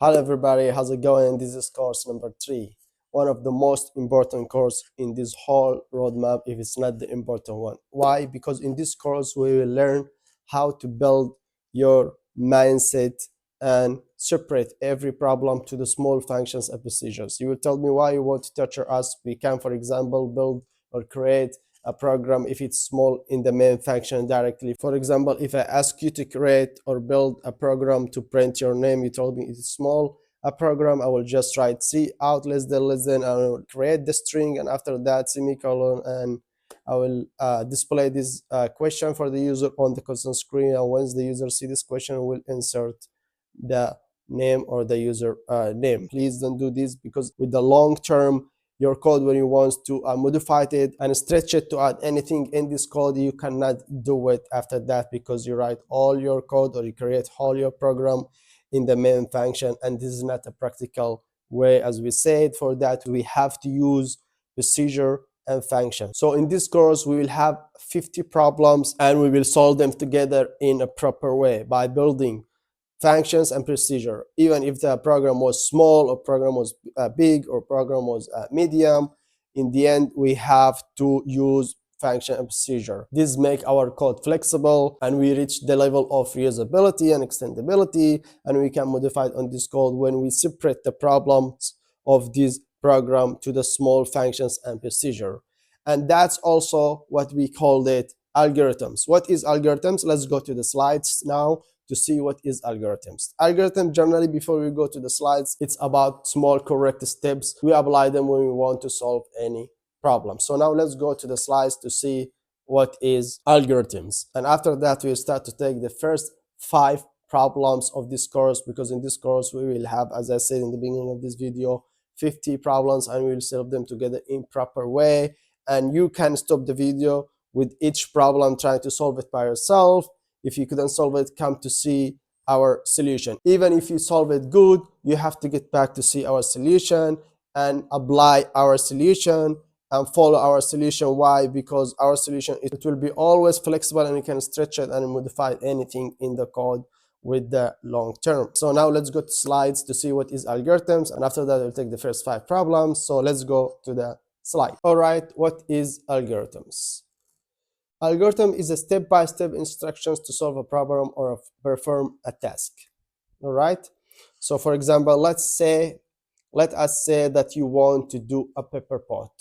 Hello everybody, how's it going? This is course number 3, one of the most important course in this whole roadmap, if it's not the important one. Why? Because in this course we will learn how to build your mindset and separate every problem to the small functions and procedures. You will tell me why you want to tutor us. We can, for example, build or create a program if it's small in the main function directly. For example, if I ask you to create or build a program to print your name, you told me it's small a program, I will just write C out less than, I will create the string, and after that semicolon, and I will display this question for the user on the console screen, and once the user see this question, we'll insert the name or the user name. Please don't do this, because with the long term your code, when you want to modify it and stretch it to add anything in this code, you cannot do it after that, because you write all your code or you create all your program in the main function, and this is not a practical way. As we said, for that we have to use procedure and function. So in this course we will have 50 problems and we will solve them together in a proper way by building functions and procedure. Even if the program was small or program was big or program was medium, in the end we have to use function and procedure. This make our code flexible, and we reach the level of reusability and extendability, and we can modify it on this code when we separate the problems of this program to the small functions and procedure. And that's also what we called it algorithms. What is algorithms? Let's go to the slides now to see what is algorithms. Algorithm, generally, before we go to the slides, it's about small correct steps. We apply them when we want to solve any problem. So now let's go to the slides to see what is algorithms. And after that, we'll start to take the first 5 problems of this course, because in this course we will have, as I said in the beginning of this video, 50 problems, and we will solve them together in proper way. And you can stop the video with each problem, trying to solve it by yourself. If you couldn't solve it, come to see our solution. Even if you solve it good, you have to get back to see our solution and apply our solution and follow our solution. Why? Because our solution, it will be always flexible, and you can stretch it and modify anything in the code with the long term. So now let's go to slides to see what is algorithms, and after that we'll take the first 5 problems. So let's go to the slide. All right, what is algorithms? Algorithm is a step-by-step instructions to solve a problem or perform a task. All right. So for example, let us say that you want to do a pepper pot.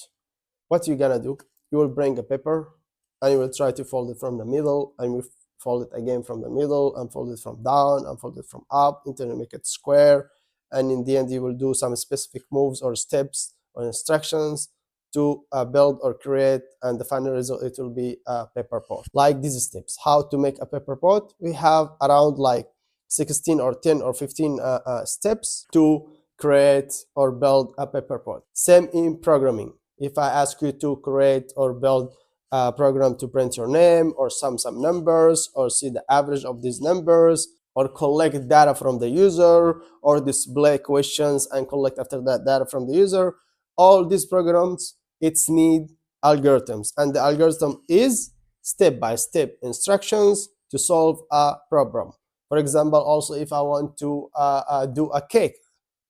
What you're gonna do? You will bring a pepper and you will try to fold it from the middle, and you fold it again from the middle, and fold it from down, and fold it from up until you make it square. And in the end, you will do some specific moves or steps or instructions to build or create, and the final result, it will be a pepper pot. Like these steps, how to make a pepper pot, we have around like 16 or 10 or 15 steps to create or build a pepper pot. Same in programming. If I ask you to create or build a program to print your name, or some numbers, or see the average of these numbers, or collect data from the user, or display questions and collect after that data from the user, all these programs, it's need algorithms, and the algorithm is step-by-step instructions to solve a problem. For example, also if I want to do a cake,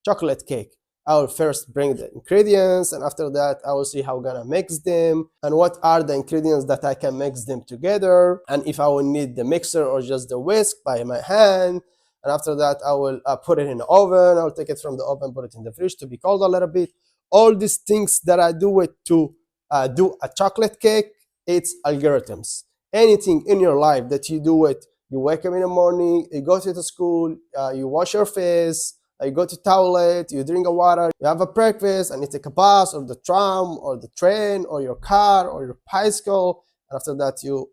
chocolate cake, I will first bring the ingredients, and after that I will see how I'm gonna mix them, and what are the ingredients that I can mix them together, and if I will need the mixer or just the whisk by my hand. And after that I will put it in the oven. I'll take it from the oven, put it in the fridge to be cold a little bit. All these things that I do it to do a chocolate cake, it's algorithms. Anything in your life that you do it, you wake up in the morning, you go to the school, you wash your face, you go to toilet, you drink a water, you have a breakfast, and you take a bus or the tram or the train or your car or your bicycle, and after that you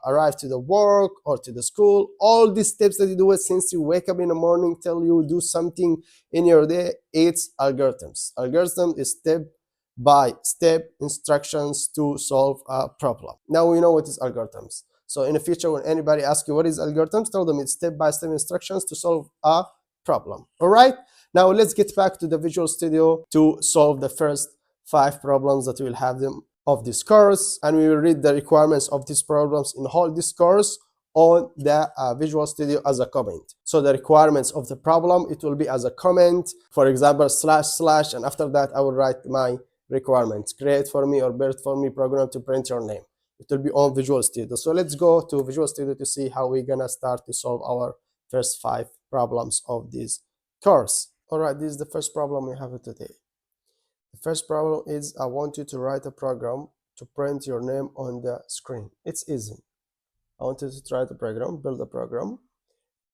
arrive to the work or to the school. All these steps that you do it since you wake up in the morning till you do something in your day, it's algorithms. Algorithm is step-by-step instructions to solve a problem. Now we know what is algorithms. So in the future, when anybody asks you what is algorithms, tell them it's step-by-step instructions to solve a problem. All right, now let's get back to the Visual Studio to solve the first 5 problems that we will have them of this course, and we will read the requirements of these problems in whole this course, on the Visual Studio as a comment. So the requirements of the problem, it will be as a comment, for example, // and after that I will write my requirements: create for me or build for me program to print your name. It will be on Visual Studio. So let's go to Visual Studio to see how we're gonna start to solve our first 5 problems of this course. All right, this is the first problem we have today. The first problem is I want you to write a program to print your name on the screen. It's easy. I want you to write a program, build a program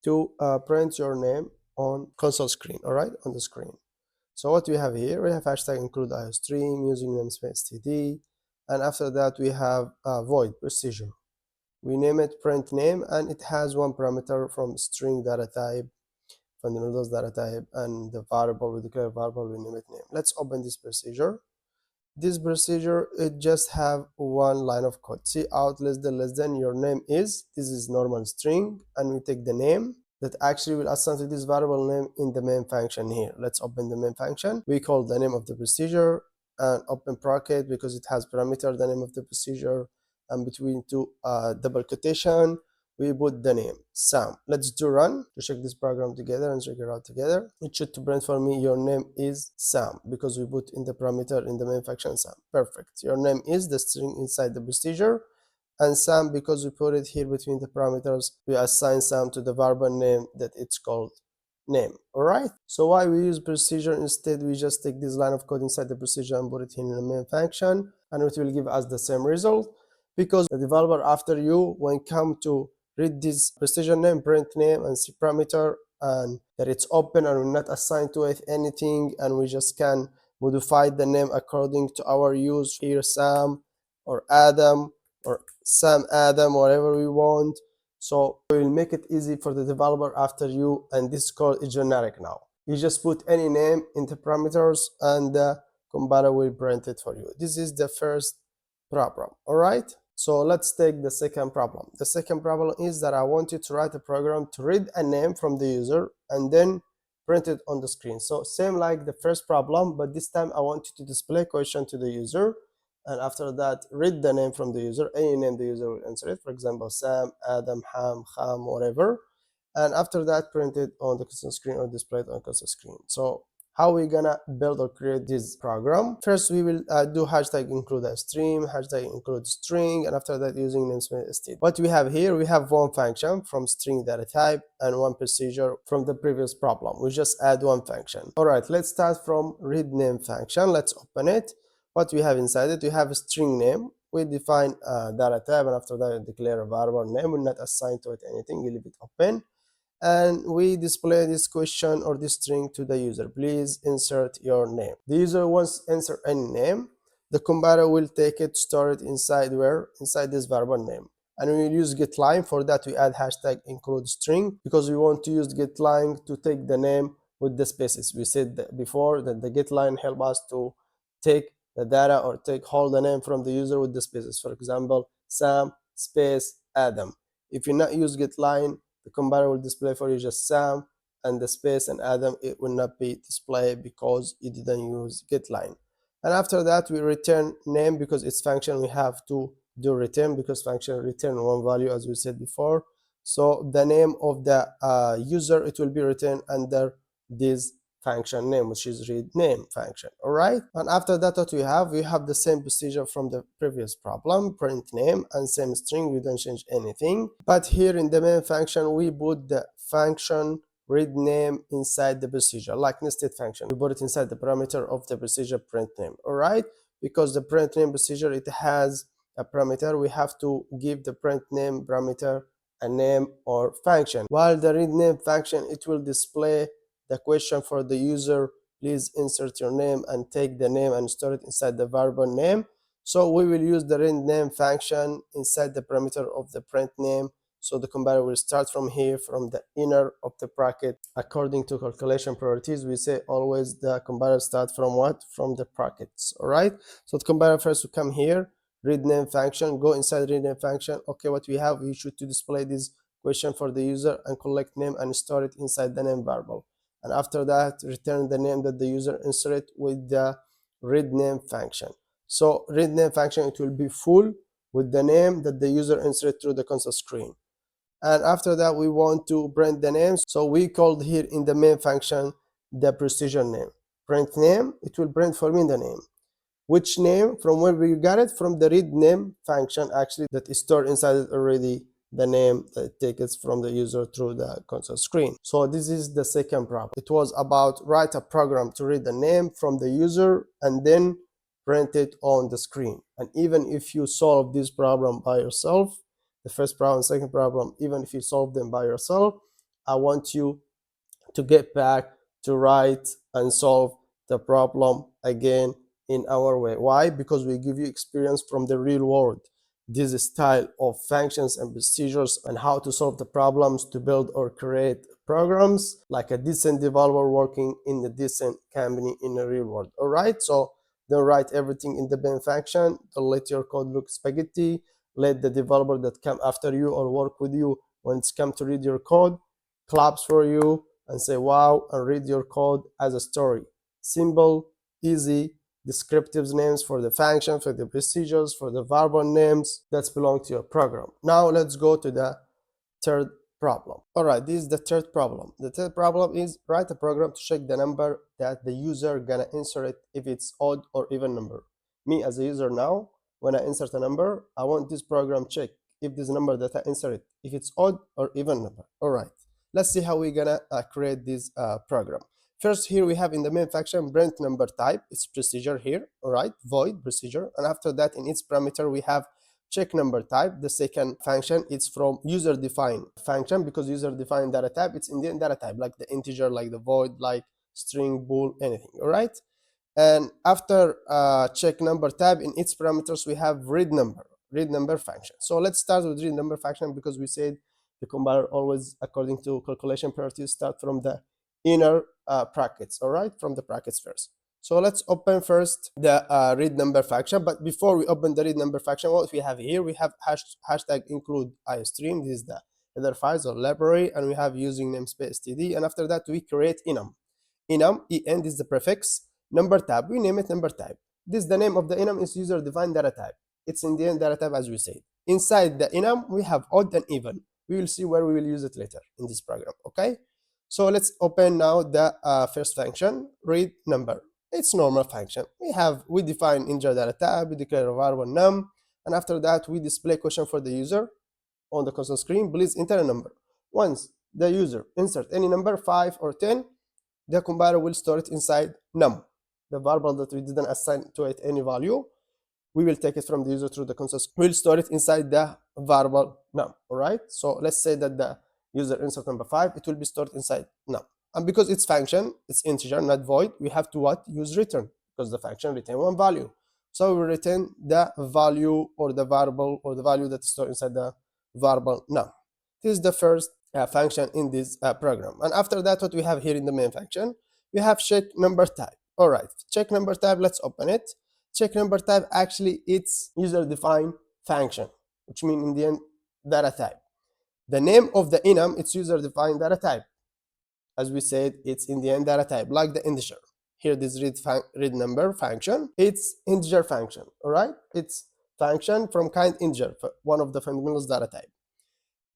to print your name on console screen, all right, on the screen. So what we have here, we have hashtag include iostream using namespace td, and after that we have void procedure. We name it print name, and it has one parameter from string data type, fundamentals data type, and the variable, we declare variable, we name it name. Let's open this procedure. This procedure, it just have one line of code. See out less than your name is, this is normal string, and we take the name that actually will assign to this variable name in the main function here. Let's open the main function. We call the name of the procedure and open bracket because it has parameter, the name of the procedure, and between two double quotation we put the name Sam. Let's do run to check this program together and check it out together. It should print for me your name is Sam because we put in the parameter in the main function Sam. Perfect. Your name is the string inside the procedure, and Sam, because we put it here between the parameters, we assign Sam to the variable name that it's called name. All right, so why we use procedure instead, we just take this line of code inside the procedure and put it in the main function, and it will give us the same result, because the developer after you, when come to read this procedure name, print name, and see parameter, and that it's open and will not assign to it anything, and we just can modify the name according to our use here, Sam or Adam or Sam Adam, whatever we want. So we will make it easy for the developer after you, and this code is generic now. You just put any name in the parameters and the compiler will print it for you. This is the first problem. All right, so let's take the second problem. The second problem is that I want you to write a program to read a name from the user and then print it on the screen. So same like the first problem, but this time I want you to display question to the user, and after that read the name from the user, any name the user will answer it, for example Sam, Adam, Ham, whatever, and after that print it on the console screen or display it on console screen. So how we gonna build or create this program? First we will do hashtag include a stream, hashtag include string, and after that using namespace state. What we have here, we have one function from string data type and one procedure from the previous problem. We just add one function. All right, let's start from read name function. Let's open it. What we have inside it, we have a string name. We define data type, and after that we declare a variable name. We'll not assign to it anything, we leave it open, and we display this question or this string to the user: please insert your name. The user wants to insert any name, the compiler will take it, store it inside where? Inside this variable name. And we will use getLine. For that we add hashtag include string because we want to use getLine to take the name with the spaces. We said that before that the getLine help us to take the data or hold the name from the user with the spaces. For example, Sam space Adam. If you not use getLine, the compiler will display for you just Sam and the space and Adam. It will not be displayed because you didn't use getLine. And after that we return name because it's function. We have to do return because function return one value as we said before. So the name of the user, it will be returned under this function name, which is read name function. All right, and after that what we have the same procedure from the previous problem, print name and same string. We don't change anything, but here in the main function we put the function read name inside the procedure like nested function. We put it inside the parameter of the procedure print name. All right, because the print name procedure, it has a parameter, we have to give the print name parameter a name or function, while the read name function, it will display the question for the user: please insert your name, and take the name and store it inside the variable name. So we will use the read name function inside the parameter of the print name. So the compiler will start from here, from the inner of the bracket. According to calculation priorities, we say always the compiler start from what? From the brackets. All right, so the compiler first will come here, read name function, go inside read name function. Okay, what we have, we should to display this question for the user and collect name and store it inside the name variable. And after that return the name that the user inserted with the read name function. So read name function, it will be full with the name that the user inserted through the console screen. and after that we want to print the name. So we called here in the main function the procedure name. Print name, it will print for me the name. Which name? From where we got it? From the read name function, actually, that is stored inside it already, the name that it takes from the user through the console screen. So this is the second problem. It was about write a program to read the name from the user and then print it on the screen. And even if you solve this problem by yourself, the first problem, second problem, even if you solve them by yourself, I want you to get back to write and solve the problem again in our way. Why? Because we give you experience from the real world. This style of functions and procedures and how to solve the problems to build or create programs like a decent developer working in a decent company in the real world. All right, so don't write everything in the main function. Don't let your code look spaghetti. Let the developer that come after you or work with you when it's come to read your code claps for you and say wow and read your code as a story. Simple, easy, descriptive names for the function, for the procedures, for the variable names that belong to your program. Now let's go to the third problem. All right, this is the third problem. The third problem is write a program to check the number that the user gonna insert if it's odd or even number. Me as a user now, when I insert a number, I want this program check if this number that I insert, if it's odd or even number. All right, let's see how we're gonna create this program. First, here we have in the main function print number type. It's procedure here, all right, void procedure. And after that, in its parameter, we have check number type. The second function is from user defined function, because user defined data type, it's in the data type, like the integer, like the void, like string, bool, anything. All right. And after check number type, in its parameters, we have read number function. So let's start with read number function, because we said the compiler always, according to calculation priorities, start from the inner brackets. All right, from the brackets first. So let's open first the read number function. But before we open the read number function, what we have here, we have hashtag include iostream. This is the header files or library, and we have using namespace std. And after that, we create enum. Enum, en is the prefix. Number type, we name it number type. This is the name of the enum, is user defined data type. It's in the end data type, as we said. Inside the enum, we have odd and even. We will see where we will use it later in this program. Okay. So let's open now the first function, read number. It's normal function. We define integer data type, we declare a variable num, and after that we display question for the user on the console screen. Please enter a number. Once the user insert any number, 5 or 10, the compiler will store it inside num, the variable that we didn't assign to it any value. We will take it from the user through the console. We'll store it inside the variable num. All right. So let's say that the user insert number 5, it will be stored inside num. And because it's function, it's integer, not void, we have to what? Use return, because the function retain one value. So we return the value or the variable or the value that is stored inside the variable num. This is the first function in this program. And after that, what we have here in the main function, we have check number type. All right, check number type, let's open it. Check number type, actually it's user defined function, which means in the end data type. The name of the enum, it's user defined data type. As we said, it's in the end data type, like the integer. Here, this read number function, it's integer function. All right, it's function from kind integer, one of the fundamentals data type.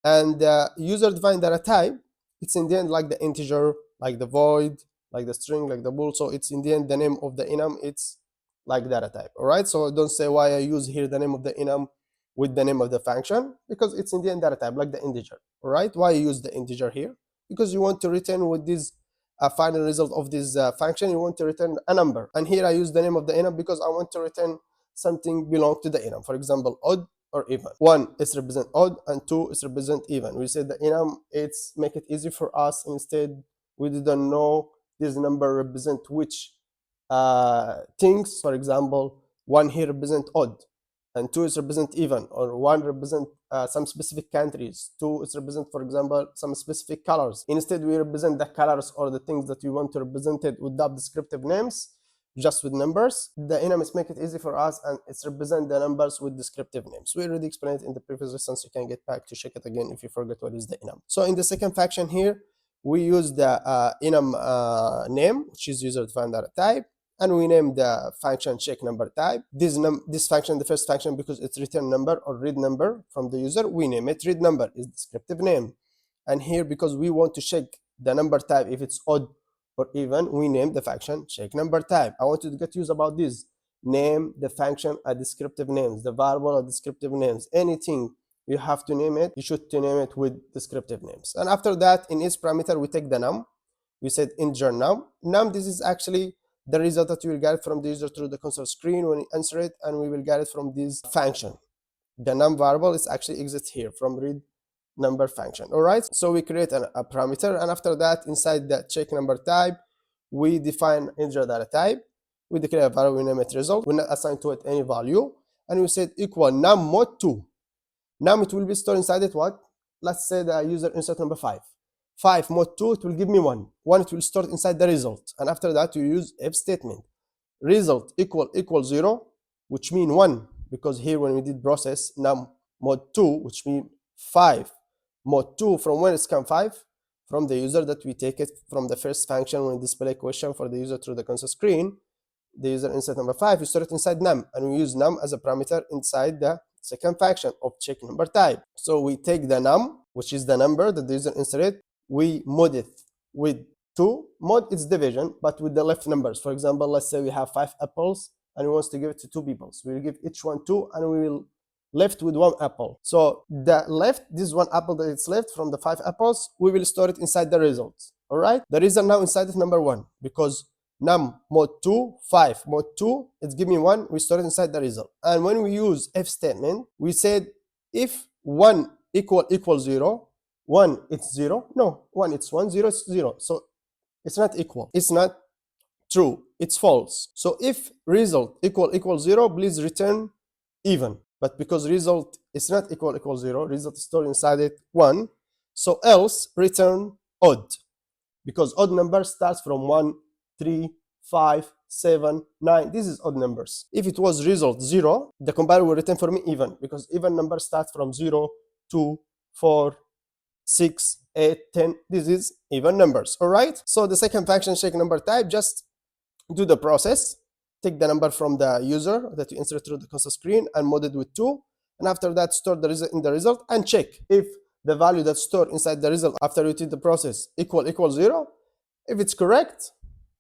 And the user defined data type, it's in the end like the integer, like the void, like the string, like the bool. So it's in the end the name of the enum, it's like data type. All right, so don't say why I use here the name of the enum with the name of the function, because it's in the end data type, like the integer. All right, why you use the integer here? Because you want to return with this final result of this function, you want to return a number. And here I use the name of the enum because I want to return something belong to the enum. For example, odd or even. 1 is represent odd and 2 is represent even. We said the enum, it's make it easy for us. Instead, we didn't know this number represent which things. For example, 1 here represent odd and 2 is represent even, or 1 represent some specific countries, 2 is represent, for example, some specific colors. Instead, we represent the colors or the things that we want to represent it without descriptive names, just with numbers. The enum is make it easy for us, and it's represent the numbers with descriptive names. We already explained it in the previous lessons. You can get back to check it again if you forget what is the enum. So in the second function here, we use the enum name, which is user defined data type. and we name the function check number type. This function, the first function, because it's return number or read number from the user, we name it read number, is descriptive name. And here, because we want to check the number type if it's odd or even, we name the function check number type. I want you to get used about this. Name the function a descriptive names, the variable a descriptive names. Anything you have to name it, you should to name it with descriptive names. And after that, in each parameter, we take the num. We said integer num. Num, this is actually the result that you will get from the user through the console screen when you answer it, and we will get it from this function. The num variable is actually exists here from read number function. All right, so we create a parameter, and after that, inside the check number type, we define integer data type. We declare a variable, we name it result. We not assign to it any value, and we said equal num mod 2. Num, it will be stored inside it what? Let's say the user insert number 5. 5 mod 2, it will give me 1. 1, it will store inside the result. And after that, you use if statement. Result equal 0, which mean 1, because here when we did process num mod 2, which mean 5 mod 2, from when it's come 5? From the user that we take it from the first function when we display question for the user through the console screen. The user insert number 5, we store it inside num, and we use num as a parameter inside the second function of check number type. So we take the num, which is the number that the user inserted, we mod it with 2. Mod is division, but with the left numbers. For example, let's say we have 5 apples and we want to give it to 2 people. So we will give each one 2, and we will left with 1 apple. So the left, this 1 apple that it's left from the 5 apples, we will store it inside the results. All right, the result now inside of number 1, because num mod 2, 5 mod 2, it's give me 1, we store it inside the result. And when we use if statement, we said if 1 equal 0, 1 it's 0, no, 1 it's 1, 0 it's 0, so it's not equal, it's not true, it's false. So if result equal 0, please return even. But because result is not equal 0, result is stored inside it 1, so else return odd, because odd number starts from 1, 3, 5, 7, 9. This is odd numbers. If it was result 0, the compiler will return for me even, because even number starts from 0, 2, 4, 6, 8, 10. This is even numbers. All right, so the second function check number type, just do the process, take the number from the user that you insert through the console screen and mod it with 2, and after that store the result in the result and check if the value that's stored inside the result after you did the process equal 0. If it's correct,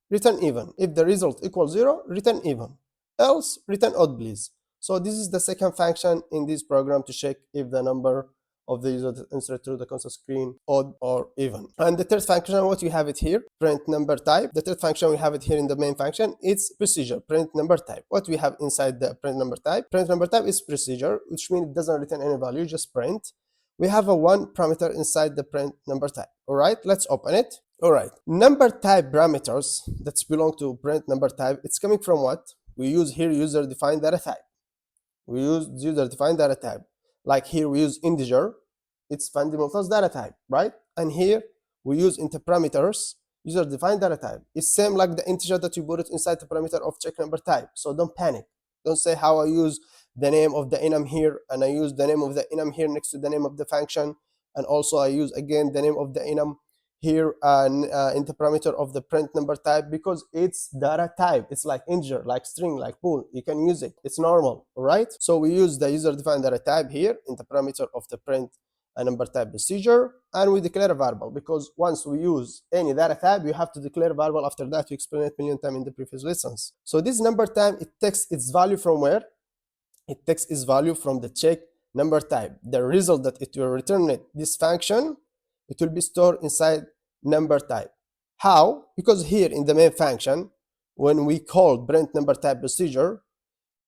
return even. If the result equals 0, return even, else return odd, please. So this is the second function in this program to check if the number of the user that inserted through the console screen odd or even. And the third function, what we have it here, print number type. The third function we have it here in the main function, it's procedure, print number type. What we have inside the print number type is procedure, which means it doesn't return any value, just print. We have a 1 parameter inside the print number type. All right, let's open it. All right, number type parameters that belong to print number type, it's coming from what? We use here user defined data type. We use user defined data type. Like here we use integer, it's fundamental data type, right? And here we use interparameters, user defined data type. It's same like the integer that you put it inside the parameter of check number type. So don't panic. Don't say how I use the name of the enum here and I use the name of the enum here next to the name of the function, and also I use again the name of the enum here and interparameter of the print number type, because it's data type. It's like integer, like string, like bool. You can use it, it's normal. All right, so we use the user defined data type here, interparameter of the print and number type procedure, and we declare a variable, because once we use any data type you have to declare a variable. After that, we explained it a million times in the previous lessons. So this number type, it takes its value from where? It takes its value from the check number type. The result that it will return it, this function, it will be stored inside number type. How? Because here in the main function, when we call print number type procedure,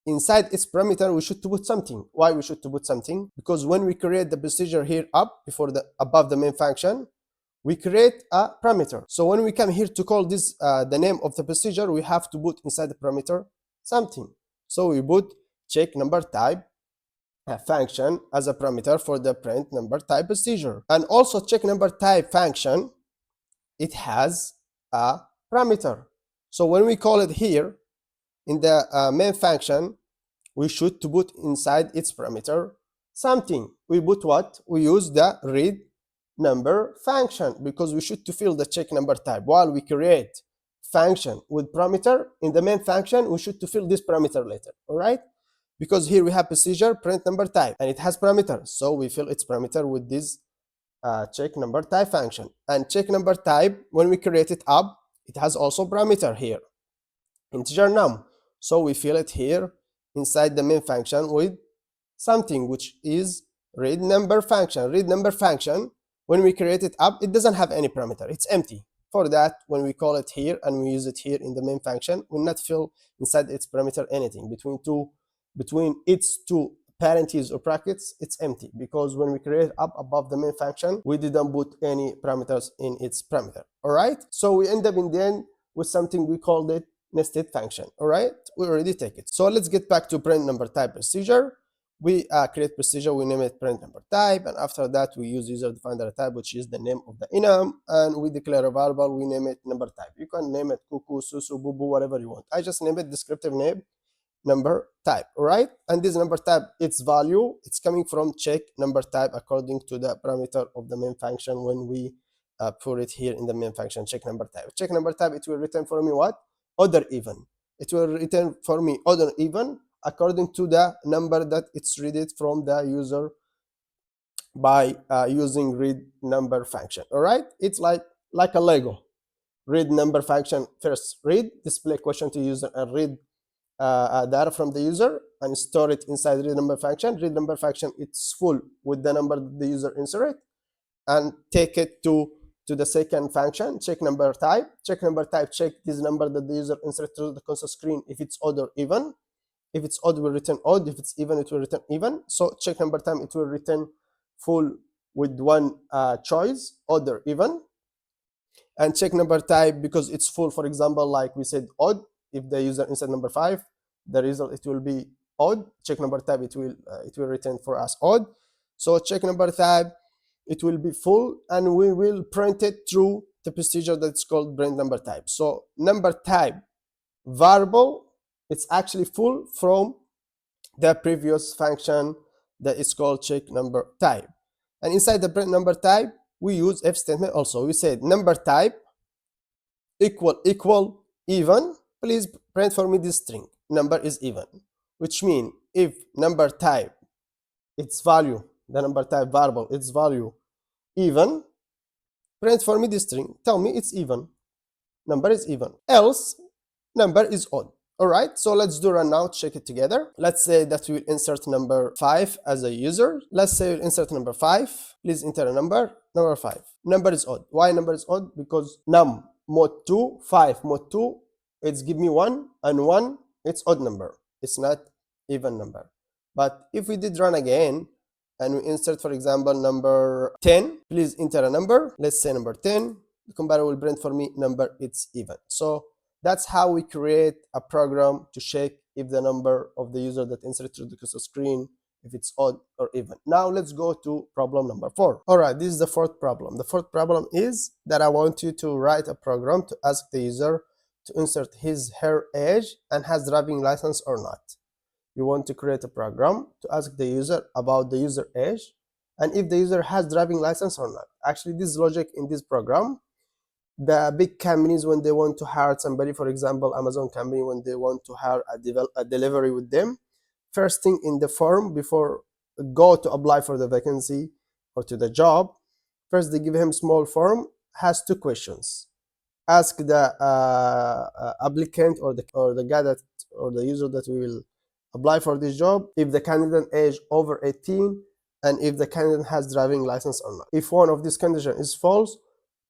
inside its parameter we should to put something. Why we should to put something? Because when we create the procedure here above the main function, we create a parameter. So when we come here to call this the name of the procedure, we have to put inside the parameter something. So we put check number type function as a parameter for the print number type procedure. And also check number type function, it has a parameter. So when we call it here in the main function, we should to put inside its parameter something. We put what? We use the read number function, because we should to fill the check number type while we create function with parameter in the main function, we should to fill this parameter later. All right, because here we have procedure print number type and it has parameter, so we fill its parameter with this check number type function. And check number type, when we create it up, it has also parameter here, integer num, so we fill it here inside the main function with something which is read number function. Read number function, when we create it up, it doesn't have any parameter, it's empty. For that, when we call it here and we use it here in the main function, we'll not fill inside its parameter anything between its two parentheses or brackets. It's empty, because when we create up above the main function, we didn't put any parameters in its parameter. All right, so we end up in the end with something we called it nested function. All right, we already take it. So let's get back to print number type procedure. We create procedure, we name it print number type, and after that we use user defined data type, which is the name of the enum, and we declare a variable, we name it number type. You can name it cuckoo, susu, boo boo, whatever you want. I just name it descriptive name number type. All right, and this number type, its value, it's coming from check number type according to the parameter of the main function. When we put it here in the main function, check number type, it will return for me what? Odd or even. It will return for me odd or even according to the number that it's read it from the user by using read number function. All right, it's like a Lego. Read number function, first read, display question to user, and read data from the user and store it inside read number function. Read number function, it's full with the number that the user insert, and take it to the second function, check number type. Check number type, check this number that the user insert to the console screen if it's odd or even. If it's odd, will return odd. If it's even, it will return even. So check number time, it will return full with one choice, odd or even. And check number type, because it's full, for example, like we said odd, if the user insert number 5, the result, it will be odd. Check number type, it will return for us odd. So check number type, it will be full, and we will print it through the procedure that's called print number type. So number type variable, it's actually full from the previous function that is called check number type. And inside the print number type, we use if statement also. We said number type equal even. Please print for me this string, number is even, which means if number type, its value, the number type variable, its value even, print for me this string, tell me it's even, number is even, else number is odd. All right, so let's do run now, check it together. Let's say that we'll insert number 5 as a user. Let's say we'll insert number 5. Please enter a number 5. Number is odd. Why number is odd? Because num mod 2, 5 mod 2, it's give me 1, and 1, it's odd number. It's not even number. But if we did run again, and we insert, for example, number 10, please enter a number. Let's say number 10. The compiler will print for me number, it's even. So that's how we create a program to check if the number of the user that inserted to the cursor screen, if it's odd or even. Now let's go to problem number 4. All right, this is the fourth problem. The fourth problem is that I want you to write a program to ask the user to insert her age and has driving license or not. You want to create a program to ask the user about the user age and if the user has driving license or not. Actually, this logic in this program, the big companies, when they want to hire somebody, for example, Amazon company, when they want to hire a delivery with them, first thing in the form, before go to apply for the vacancy or to the job, first they give him small form, has 2 questions. Ask the applicant or the guy that, or the user that we will apply for this job, if the candidate age over 18 and if the candidate has driving license or not. If one of these conditions is false,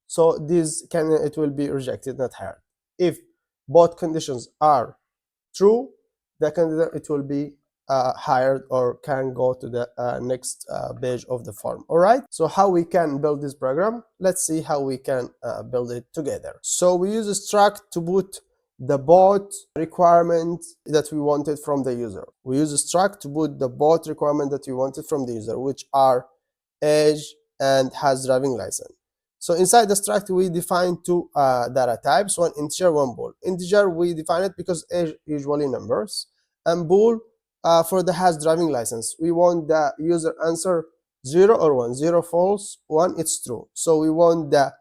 so this candidate, it will be rejected, not hired. If both conditions are true, the candidate, it will be hired or can go to the next page of the form. All right, so how we can build this program? Let's see how we can build it together. So we use a struct to put the both requirements that we wanted from the user. We use a struct to put the both requirement that we wanted from the user, which are age and has driving license. So inside the struct, we define 2 data types, one integer, one bool. Integer, we define it because age usually numbers, and bool for the has driving license. We want the user answer 0 or 1. 0 false, 1 it's true. So we want the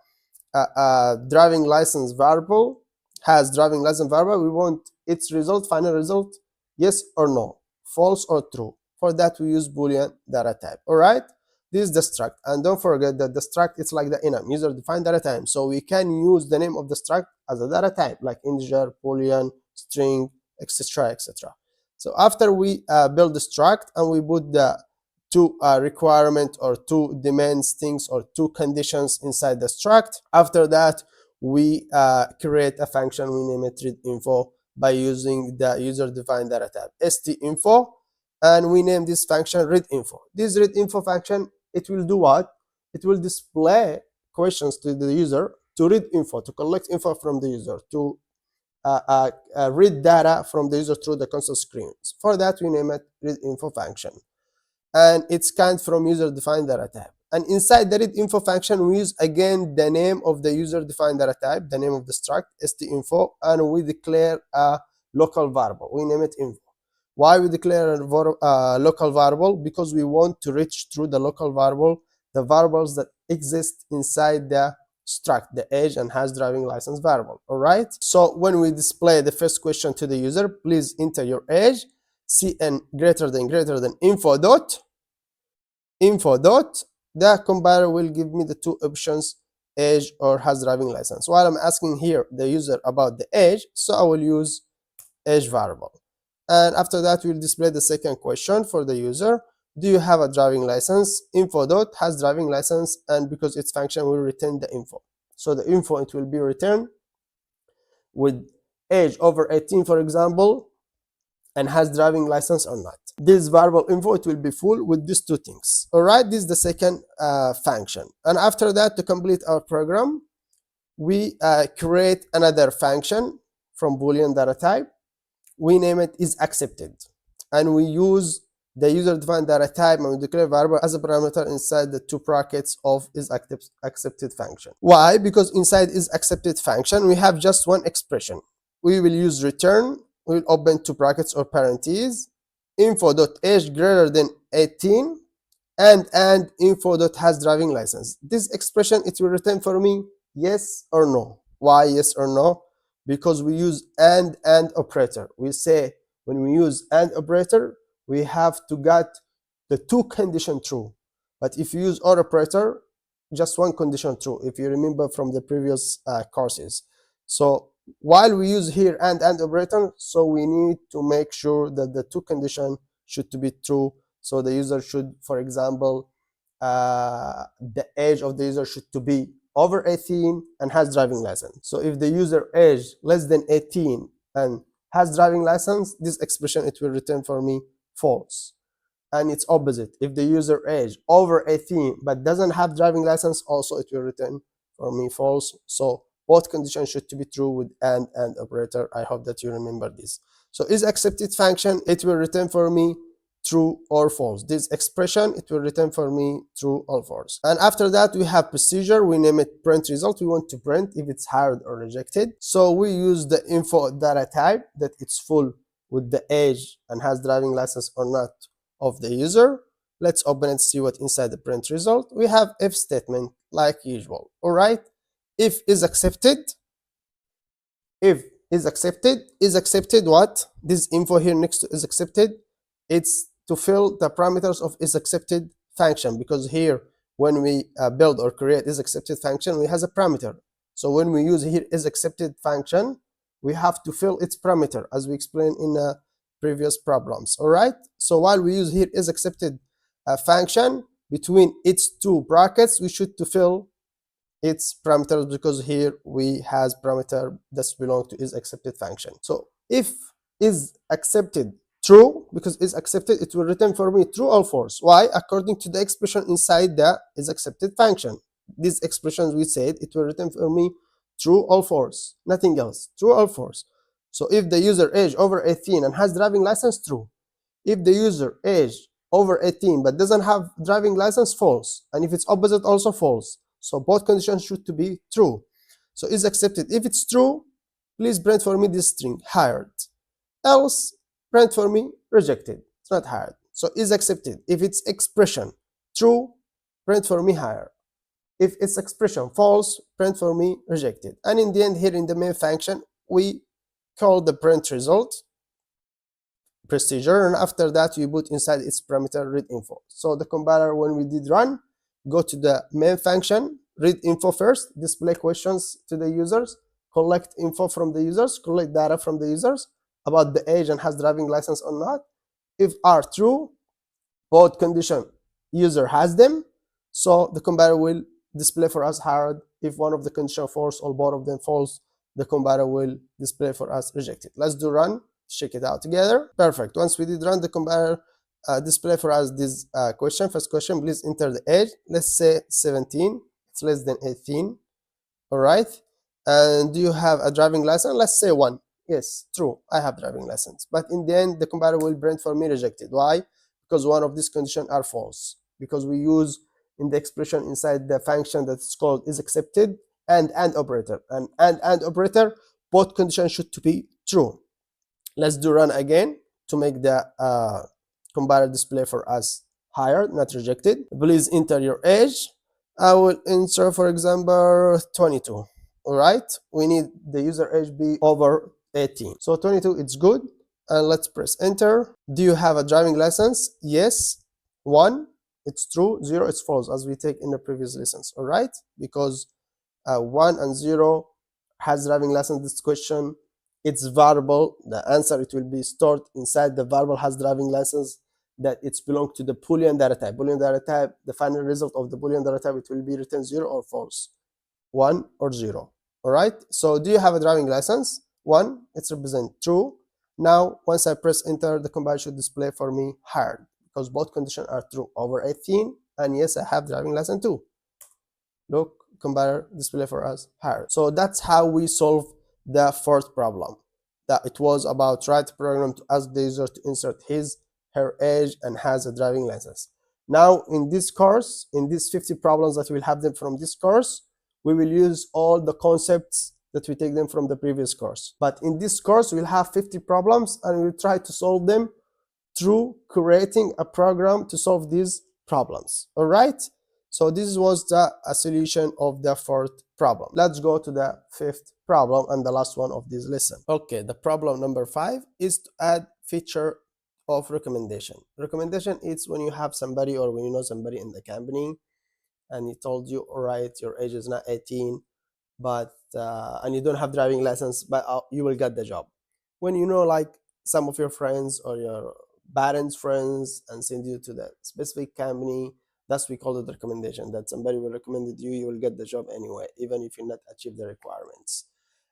driving license variable has driving license variable, we want its result, final result, yes or no, false or true. For that we use boolean data type. All right, this is the struct, and don't forget that the struct is like the enum, user defined data type, so we can use the name of the struct as a data type like integer, boolean, string, etc, etc. So after we build the struct and we put the two requirement or two demands things or two conditions inside the struct, after that we create a function, we name it readInfo by using the user defined data type stInfo, and we name this function readInfo. This readInfo function, it will do what? It will display questions to the user to read info, to collect info from the user, to read data from the user through the console screens. For that we name it readInfo function, and it's kind from user defined data type. And inside the readInfo function we use again the name of the user defined data type, the name of the struct stInfo, and we declare a local variable, we name it info. Why we declare a local variable? Because we want to reach through the local variable the variables that exist inside the struct, the age and has driving license variable. All right, so when we display the first question to the user, please enter your age, cn greater than info dot, the compiler will give me the two options, age or has driving license. While I'm asking here the user about the age, so I will use age variable. And after that we'll display the second question for the user, do you have a driving license? Info dot has driving license, and because its function will return the info, so the info it will be returned with age over 18 for example, and has driving license or not. This variable info, it will be full with these two things. All right, this is the second function. And after that, to complete our program, we create another function from boolean data type. We name it isAccepted, and we use the user defined data type and we declare variable as a parameter inside the two brackets of isAccepted function. Why? Because inside isAccepted function we have just one expression. We will use return, we will open two brackets or parentheses, info.age greater than 18 and info.has driving license. This expression, it will return for me yes or no. Why yes or no? Because we use and operator. We say when we use and operator, we have to get the two condition true. But if you use or operator, just one condition true, if you remember from the previous courses. So while we use here and operator, so we need to make sure that the two conditions should to be true. So the user should, for example, the age of the user should to be over 18 and has driving license. So if the user age less than 18 and has driving license, this expression it will return for me false. And it's opposite. If the user age over 18 but doesn't have driving license, also it will return for me false. So both conditions should to be true with and operator. I hope that you remember this. So isAccepted function, it will return for me true or false. This expression, it will return for me true or false. And after that we have procedure, we name it print result. We want to print if it's hired or rejected. So we use the info data type that it's full with the age and has driving license or not of the user. Let's open it, see what inside the print result. We have if statement like usual. All right, if is accepted, if is accepted what? This info here next to is accepted, it's to fill the parameters of isAccepted function, because here when we build or create isAccepted function, we has a parameter. So when we use here isAccepted function, we have to fill its parameter as we explained in previous problems. All right, so while we use here isAccepted function, between its two brackets we should to fill its parameters, because here we has parameter that belong to isAccepted function. So if is accepted true, because is accepted, it will return for me true or false. Why? According to the expression inside the isAccepted function. These expressions we said it will return for me true or false, nothing else, true or false. So if the user age over 18 and has driving license, true. If the user age over 18 but doesn't have driving license, false. And if it's opposite, also false. So both conditions should to be true. So is accepted, if it's true, please print for me this string hired, else print for me rejected, it's not hired. So is accepted, if it's expression true, print for me higher. If it's expression false, print for me rejected. And in the end, here in the main function, we call the print result procedure, and after that you put inside its parameter read info. So the compiler, when we did run, go to the main function, read info first, display questions to the users, collect info from the users, collect data from the users about the age and has driving license or not. If are true, both condition user has them, so the compiler will display for us hard. If one of the condition false or both of them false, the compiler will display for us rejected. Let's do run, check it out together. Perfect. Once we did run, the compiler display for us this question. First question, please enter the age. Let's say 17. It's less than 18. All right. And do you have a driving license? Let's say 1. Yes, true, I have driving license. But in the end, the compiler will print for me rejected. Why? Because one of these conditions are false. Because we use in the expression inside the function that's called is accepted and operator. And operator, both conditions should to be true. Let's do run again to make the compiler display for us higher, not rejected. Please enter your age. I will enter, for example, 22. All right, we need the user age be over 18. So 22, it's good. And let's press enter. Do you have a driving license? Yes. 1, it's true. 0, it's false, as we take in the previous lessons. All right, because 1 and 0 has driving license. This question, it's variable. The answer, it will be stored inside the variable has driving license, that it's belong to the Boolean data type. Boolean data type, the final result of the Boolean data type, it will be written 0 or false, 1 or 0. All right, so do you have a driving license? 1, it's represent true. Now once I press enter, the compiler should display for me hard, because both conditions are true, over 18, and yes, I have driving license too. Look, compiler display for us hard. So that's how we solve the fourth problem. That it was about write a program to ask the user to insert his, her age and has a driving license. Now in this course, in these 50 problems that we'll have them from this course, we will use all the concepts that we take them from the previous course. But in this course, we'll have 50 problems and we'll try to solve them through creating a program to solve these problems. All right, so this was the solution of the fourth problem. Let's go to the fifth problem and the last one of this lesson. Okay, the problem number 5 is to add feature of recommendation. Recommendation is when you have somebody or when you know somebody in the company and he told you, all right, your age is not 18, but and you don't have driving license, but you will get the job. When you know, like, some of your friends or your parents' friends and send you to that specific company, that's we call it recommendation, that somebody will recommend you, you will get the job anyway, even if you not achieve the requirements.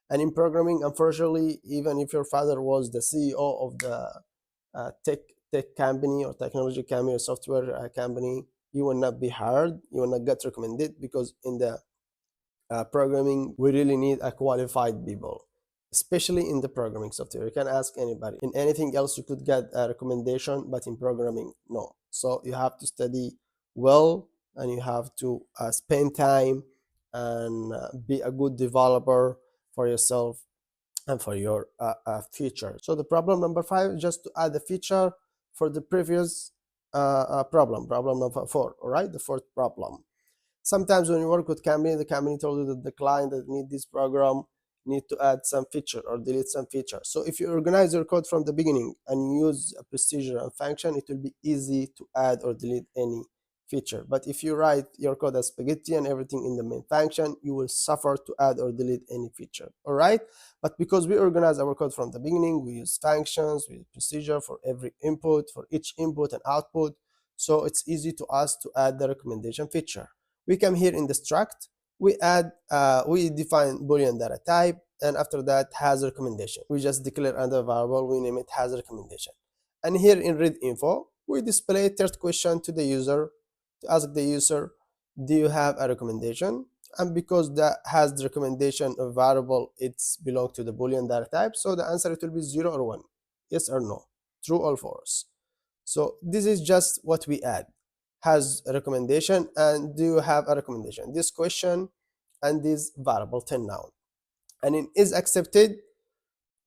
And in programming, unfortunately, even if your father was the CEO of the tech company or technology company or software company, you will not be hired, you will not get recommended, because in the programming, we really need a qualified people, especially in the programming software. You can ask anybody. In anything else, you could get a recommendation, but in programming, no. So you have to study well, and you have to spend time and be a good developer for yourself and for your future. So the problem number 5 is just to add a feature for the previous problem number 4. All right, the fourth problem. Sometimes when you work with company, the company told you that the client that need this program need to add some feature or delete some feature. So if you organize your code from the beginning and use a procedure and function, it will be easy to add or delete any feature. But if you write your code as spaghetti and everything in the main function, you will suffer to add or delete any feature. All right, but because we organize our code from the beginning, we use functions, we use procedure for every input, for each input and output, so it's easy to us to add the recommendation feature. We come here in the struct, we add, we define Boolean data type, and after that has recommendation. We just declare another variable, we name it has recommendation. And here in read info, we display third question to the user, to ask the user, do you have a recommendation? And because that has the recommendation of variable, it's belong to the Boolean data type, so the answer, it will be 0 or 1, yes or no, true or false. So this is just what we add, has a recommendation and do you have a recommendation, this question and this variable 10 noun. And in is accepted,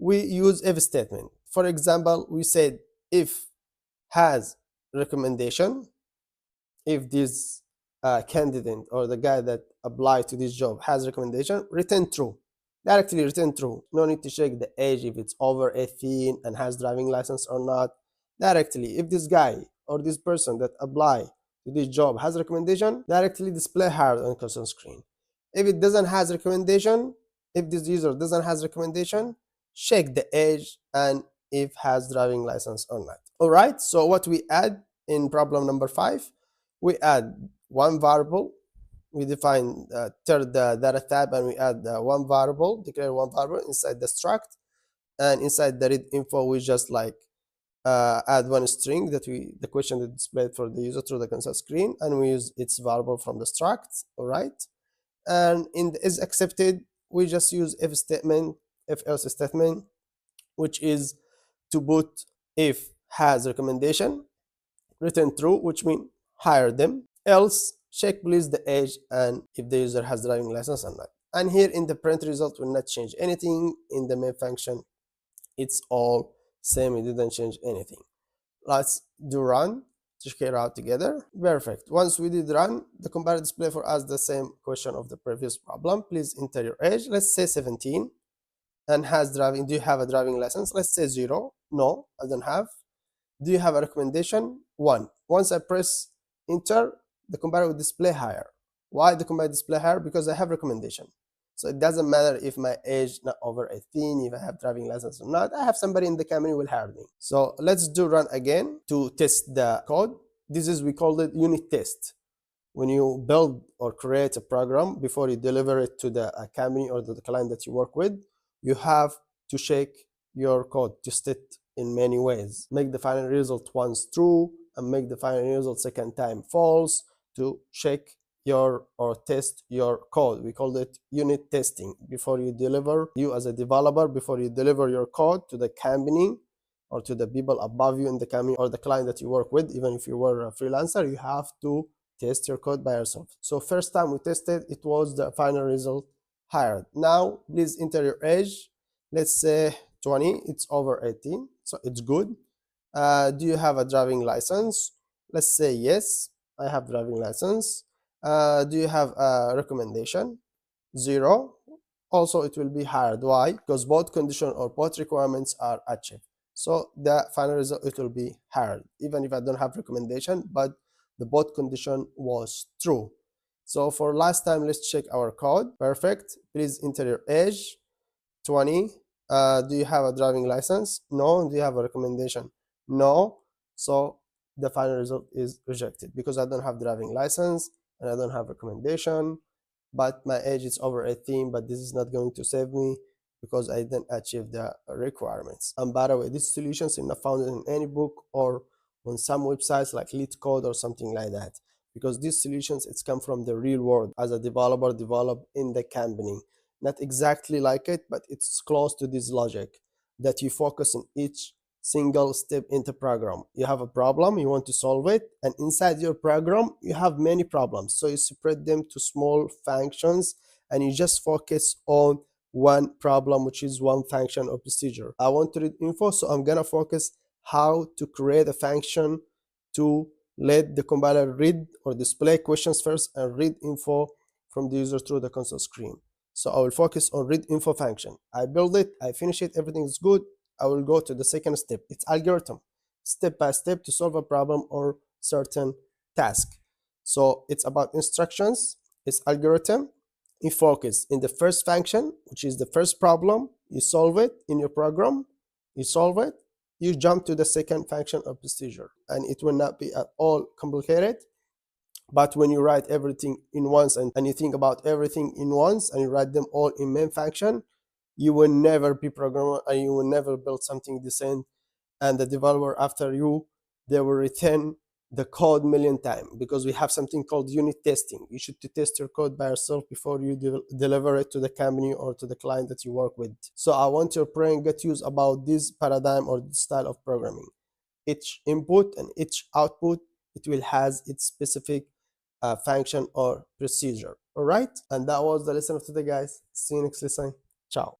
we use if statement. For example, we said if has recommendation, if this candidate or the guy that applied to this job has recommendation, return true. directly return true. No need to check the age if it's over 18 and has driving license or not. Directly, if this guy or this person that apply to this job has recommendation, directly display hard on console screen. If it doesn't has recommendation, if this user doesn't has recommendation, check the age and if has driving license or not. All right, so what we add in problem number 5, we add one variable, we define third data type, and we add one variable, declare one variable inside the struct, and inside the read info we just like add one string that the question that displayed for the user through the console screen, and we use its variable from the struct. All right, and in the is accepted we just use if statement, if else statement, which is to put if has recommendation, return true, which means hire them, else check please the age and if the user has driving license or not. And here in the print result will not change anything. In the main function it's all same, it didn't change anything. Let's do run to check it out together. Perfect. Once we did run, the compiler display for us the same question of the previous problem. Please enter your age. Let's say 17. And has driving, do you have a driving license? Let's say 0. No, I don't have. Do you have a recommendation? 1. Once I press enter, the compiler will display higher. Why the compiler display higher? Because I have recommendation. So it doesn't matter if my age not over 18, if I have driving license or not. I have somebody in the company will hire me. So let's do run again to test the code. This is, we call it unit test. When you build or create a program, before you deliver it to the company or to the client that you work with, you have to check your code, test it in many ways. Make the final result once true and make the final result second time false to check your or test your code. We call it unit testing. Before you deliver, you as a developer, before you deliver your code to the company or to the people above you in the company or the client that you work with, even if you were a freelancer, you have to test your code by yourself. So first time we tested, it was the final result hired. Now please enter your age. Let's say 20. It's over 18, so it's good. Do you have a driving license? Let's say yes, I have driving license. Do you have a recommendation? 0. Also it will be hired. Why? Because both condition or both requirements are achieved. So the final result, it will be hired, even if I don't have recommendation, but the both condition was true. So for last time, let's check our code. Perfect. Please enter your age. 20. Do you have a driving license? No. Do you have a recommendation? No. So the final result is rejected because I don't have driving license and I don't have recommendation, but my age is over 18, but this is not going to save me because I didn't achieve the requirements. And by the way, these solutions are not found in any book or on some websites like LeetCode or something like that, because these solutions, it's come from the real world as a developer developed in the company. Not exactly like it, but it's close to this logic that you focus on each single step in the program. You have a problem, you want to solve it, and inside your program you have many problems, so you spread them to small functions and you just focus on one problem, which is one function or procedure. I want to read info, so I'm gonna focus how to create a function to let the compiler read or display questions first and read info from the user through the console screen. So I will focus on read info function. I build it, I finish it, everything is good. I will go to the second step. It's algorithm, step by step to solve a problem or certain task. So it's about instructions, it's algorithm. You focus in the first function, which is the first problem, you solve it in your program, you solve it, you jump to the second function or procedure, and it will not be at all complicated. But when you write everything in once and you think about everything in once and you write them all in main function, you will never be programmer and you will never build something decent. And the developer after you, they will return the code million times, because we have something called unit testing. You should test your code by yourself before you deliver it to the company or to the client that you work with. So I want your brain get used about this paradigm or this style of programming. Each input and each output, it will has its specific function or procedure. All right, and that was the lesson of today, guys. See you next lesson. Ciao.